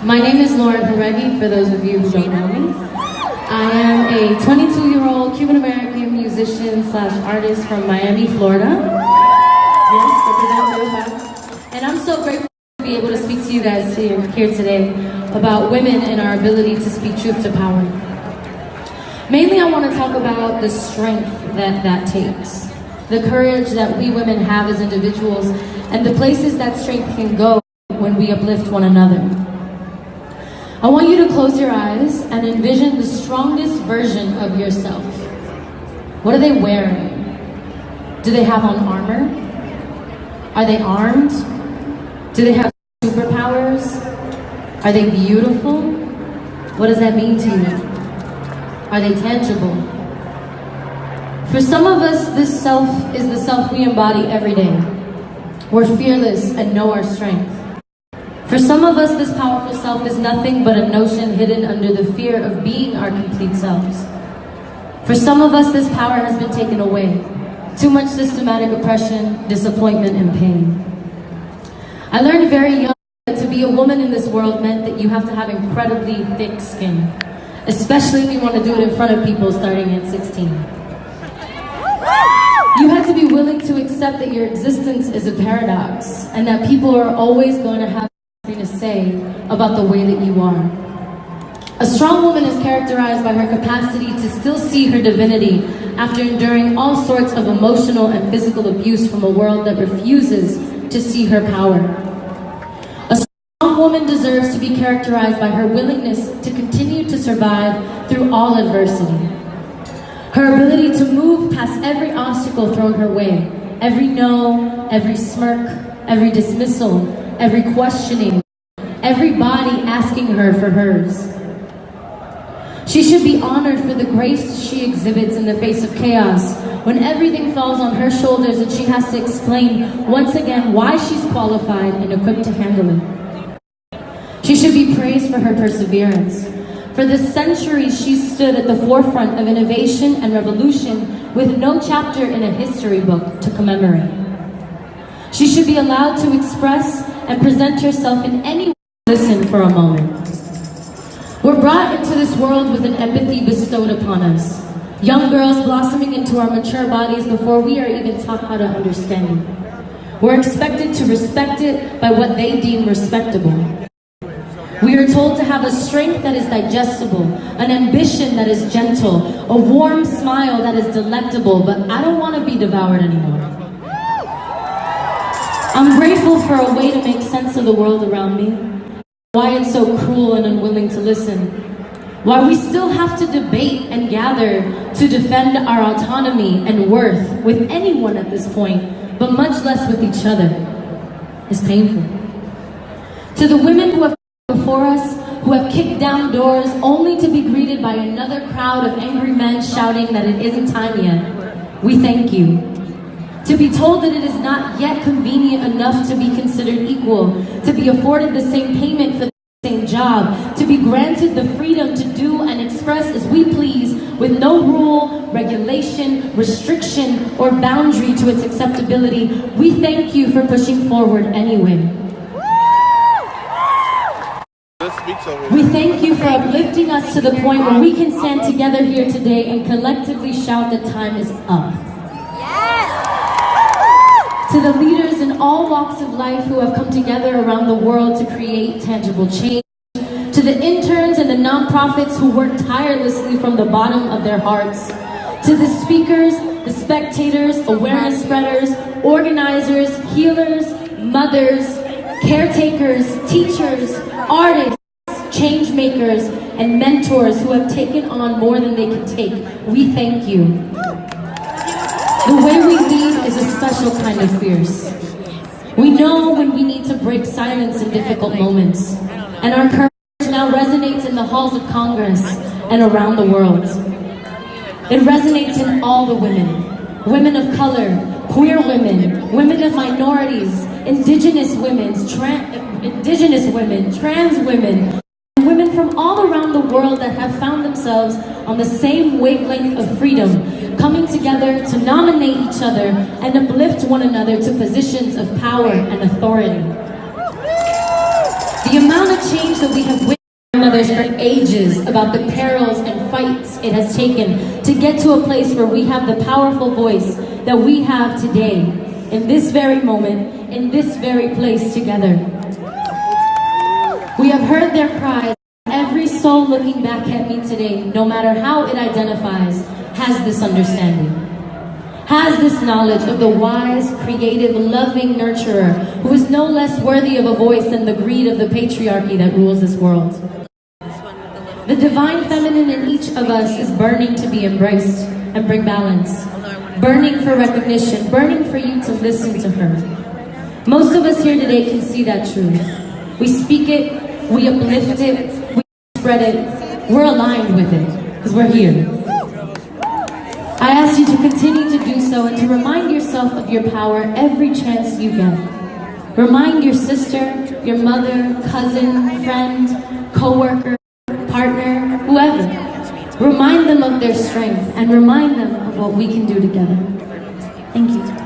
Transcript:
My name is Lauren Jaregui, for those of you who don't know me. I am a 22-year-old Cuban-American musician slash artist from Miami, Florida. Yes, represent real fast. And I'm so grateful to be able to speak to you guys here today about women and our ability to speak truth to power. Mainly, I want to talk about the strength that takes, the courage that we women have as individuals, and the places that strength can go when we uplift one another. I want you to close your eyes and envision the strongest version of yourself. What are they wearing? Do they have on armor? Are they armed? Do they have superpowers? Are they beautiful? What does that mean to you? Are they tangible? For some of us, this self is the self we embody every day. We're fearless and know our strength. For some of us, this powerful self is nothing but a notion hidden under the fear of being our complete selves. For some of us, this power has been taken away. Too much systematic oppression, disappointment, and pain. I learned very young that to be a woman in this world meant that you have to have incredibly thick skin, especially if you want to do it in front of people starting at 16. You had to be willing to accept that your existence is a paradox and that people are always going to have to say about the way that you are. A strong woman is characterized by her capacity to still see her divinity after enduring all sorts of emotional and physical abuse from a world that refuses to see her power. A strong woman deserves to be characterized by her willingness to continue to survive through all adversity. Her ability to move past every obstacle thrown her way, every no, every smirk, every dismissal, every questioning, everybody asking her for hers. She should be honored for the grace she exhibits in the face of chaos, when everything falls on her shoulders and she has to explain once again why she's qualified and equipped to handle it. She should be praised for her perseverance. For the centuries she stood at the forefront of innovation and revolution with no chapter in a history book to commemorate. She should be allowed to express and present herself in any way. Listen for a moment. We're brought into this world with an empathy bestowed upon us. Young girls blossoming into our mature bodies before we are even taught how to understand it. We're expected to respect it by what they deem respectable. We are told to have a strength that is digestible, an ambition that is gentle, a warm smile that is delectable, but I don't want to be devoured anymore. I'm grateful for a way to make sense of the world around me, why it's so cruel and unwilling to listen, why we still have to debate and gather to defend our autonomy and worth with anyone at this point, but much less with each other, is painful. To the women who have come before us, who have kicked down doors only to be greeted by another crowd of angry men shouting that it isn't time yet, we thank you. To be told that it is not yet convenient enough to be considered equal, to be afforded the same payment for the same job, to be granted the freedom to do and express as we please with no rule, regulation, restriction, or boundary to its acceptability. We thank you for pushing forward anyway. We thank you for uplifting us to the point where we can stand together here today and collectively shout that time is up. To the leaders in all walks of life who have come together around the world to create tangible change. To the interns and the nonprofits who work tirelessly from the bottom of their hearts. To the speakers, the spectators, awareness spreaders, organizers, healers, mothers, caretakers, teachers, artists, change makers, and mentors who have taken on more than they can take. We thank you. The way we lead is a special kind of fierce. We know when we need to break silence in difficult moments, and our courage now resonates in the halls of Congress and around the world. It resonates in all the women, women of color, queer women, women of minorities, indigenous women, trans women, women from all around the world that have found themselves on the same wavelength of freedom, coming together to nominate each other and uplift one another to positions of power and authority. The amount of change that we have witnessed from mothers for ages about the perils and fights it has taken to get to a place where we have the powerful voice that we have today, in this very moment, in this very place together. We have heard their cries. Every soul looking back at me today, no matter how it identifies, has this understanding, has this knowledge of the wise, creative, loving nurturer who is no less worthy of a voice than the greed of the patriarchy that rules this world. The divine feminine in each of us is burning to be embraced and bring balance, burning for recognition, burning for you to listen to her. Most of us here today can see that truth. We speak it, we uplift it, we spread it, we're aligned with it, because we're here. I ask you to continue to do so and to remind yourself of your power every chance you get. Remind your sister, your mother, cousin, friend, co-worker, partner, whoever. Remind them of their strength and remind them of what we can do together. Thank you.